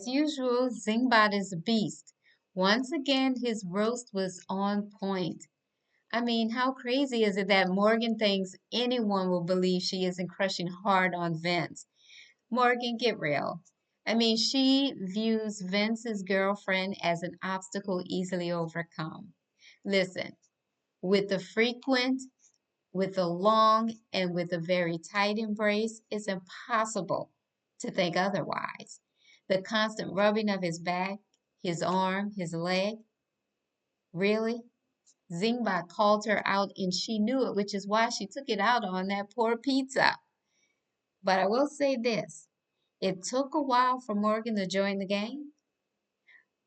As usual, Zingbot is a beast. Once again, his roast was on point. I mean, how crazy is it that Morgan thinks anyone will believe she isn't crushing hard on Vince? Morgan, get real. I mean, she views Vince's girlfriend as an obstacle easily overcome. Listen, with the frequent, with the long, and with a very tight embrace, it's impossible to think otherwise. The constant rubbing of his back, his arm, his leg, really? Zingba called her out and she knew it, which is why she took it out on that poor pizza. But I will say this, it took a while for Morgan to join the game.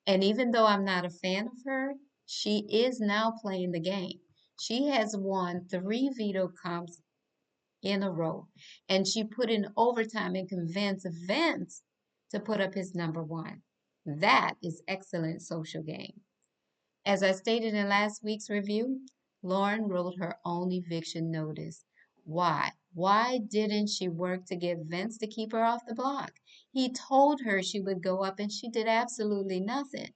And even though I'm not a fan of her, she is now playing the game. She has won 3 veto comps in a row. And she put in overtime and convinced Vince to put up his number one. That is excellent social game. As I stated in last week's review, Lauren wrote her own eviction notice. Why? Why didn't she work to get Vince to keep her off the block? He told her she would go up and she did absolutely nothing.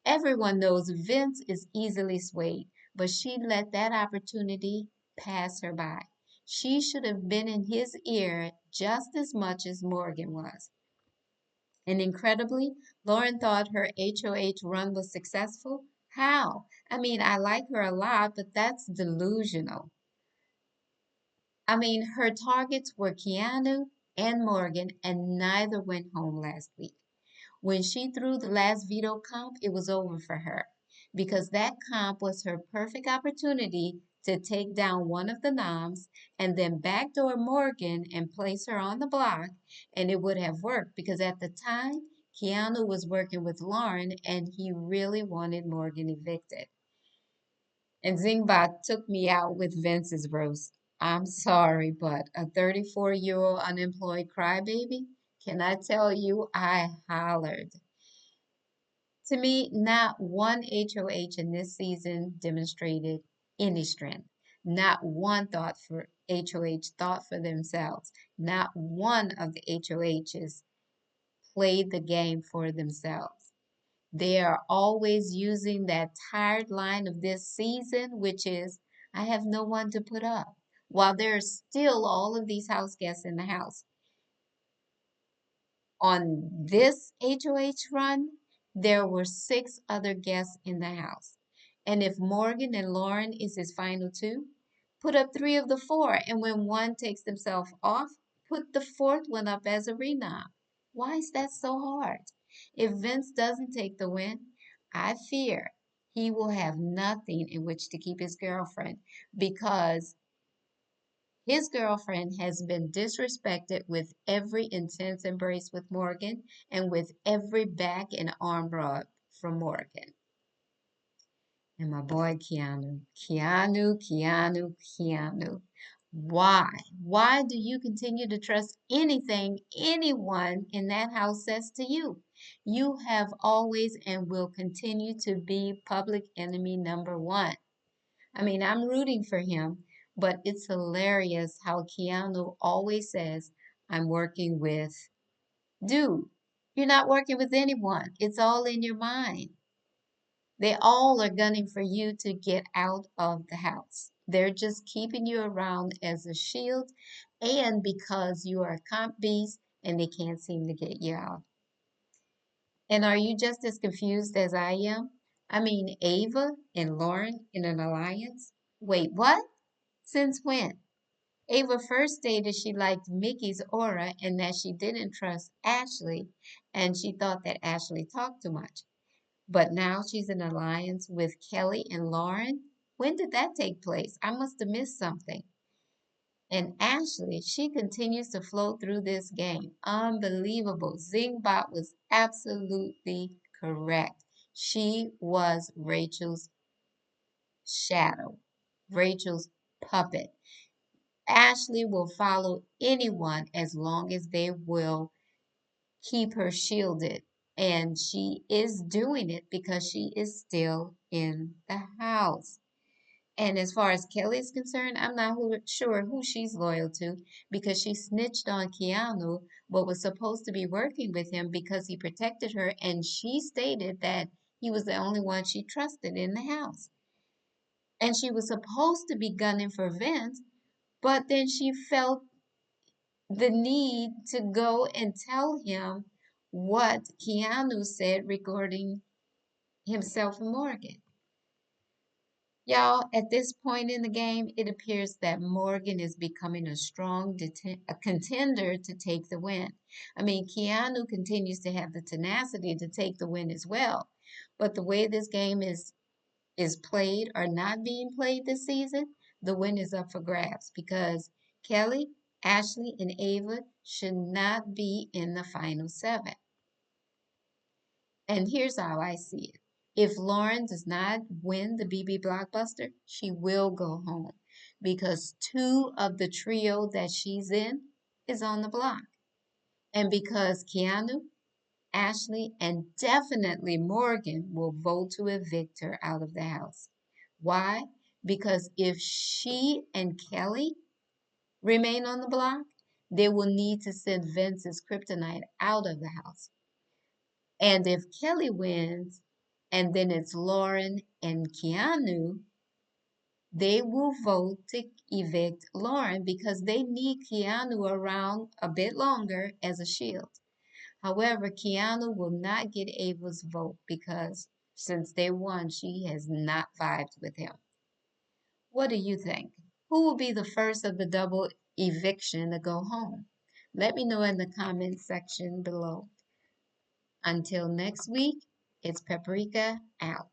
Everyone knows Vince is easily swayed, but she let that opportunity pass her by. She should have been in his ear just as much as Morgan was. And incredibly, Lauren thought her HOH run was successful. How? I mean, I like her a lot, but that's delusional. I mean, her targets were Keanu and Morgan, and neither went home last week. When she threw the last veto comp, it was over for her because that comp was her perfect opportunity to take down one of the noms and then backdoor Morgan and place her on the block, and it would have worked because at the time, Keanu was working with Lauren and he really wanted Morgan evicted. And Zingbot took me out with Vince's roast. I'm sorry, but a 34-year-old unemployed crybaby? Can I tell you, I hollered. To me, not one HOH in this season demonstrated any strength. Not one thought for HOH thought for themselves. Not one of the HOHs played the game for themselves. They are always using that tired line of this season, which is, I have no one to put up. While there are still all of these house guests in the house. On this HOH run, there were 6 other guests in the house. And if Morgan and Lauren is his final two, put up 3 of the 4. And when one takes themselves off, put the fourth one up as a renom. Why is that so hard? If Vince doesn't take the win, I fear he will have nothing in which to keep his girlfriend because his girlfriend has been disrespected with every intense embrace with Morgan and with every back and arm rub from Morgan. And my boy Keanu. Why? Why do you continue to trust anything anyone in that house says to you? You have always and will continue to be public enemy number one. I mean, I'm rooting for him, but it's hilarious how Keanu always says, I'm working with. Dude, you're not working with anyone. It's all in your mind. They all are gunning for you to get out of the house. They're just keeping you around as a shield and because you are a comp beast and they can't seem to get you out. And are you just as confused as I am? I mean, Ava and Lauren in an alliance? Wait, what? Since when? Ava first stated she liked Mickey's aura and that she didn't trust Ashley, and she thought that Ashley talked too much. But now she's in alliance with Kelly and Lauren? When did that take place? I must have missed something. And Ashley, she continues to flow through this game. Unbelievable. Zingbot was absolutely correct. She was Rachel's shadow, Rachel's puppet. Ashley will follow anyone as long as they will keep her shielded. And she is doing it because she is still in the house. And as far as Kelly's concerned, I'm not sure who she's loyal to because she snitched on Keanu, but was supposed to be working with him because he protected her, and she stated that he was the only one she trusted in the house. And she was supposed to be gunning for Vince, but then she felt the need to go and tell him what Keanu said regarding himself and Morgan. Y'all, at this point in the game, it appears that Morgan is becoming a strong a contender to take the win. I mean, Keanu continues to have the tenacity to take the win as well. But the way this game is played or not being played this season, the win is up for grabs because Kelly, Ashley, and Ava should not be in the final seven. And here's how I see it. If Lauren does not win the BB Blockbuster, she will go home because two of the trio that she's in is on the block. And because Keanu, Ashley, and definitely Morgan will vote to evict her out of the house. Why? Because if she and Kelly remain on the block, they will need to send Vince's kryptonite out of the house. And if Kelly wins, and then it's Lauren and Keanu, they will vote to evict Lauren because they need Keanu around a bit longer as a shield. However, Keanu will not get Ava's vote because since day one, she has not vibed with him. What do you think? Who will be the first of the double eviction to go home? Let me know in the comments section below. Until next week, it's Paprika out.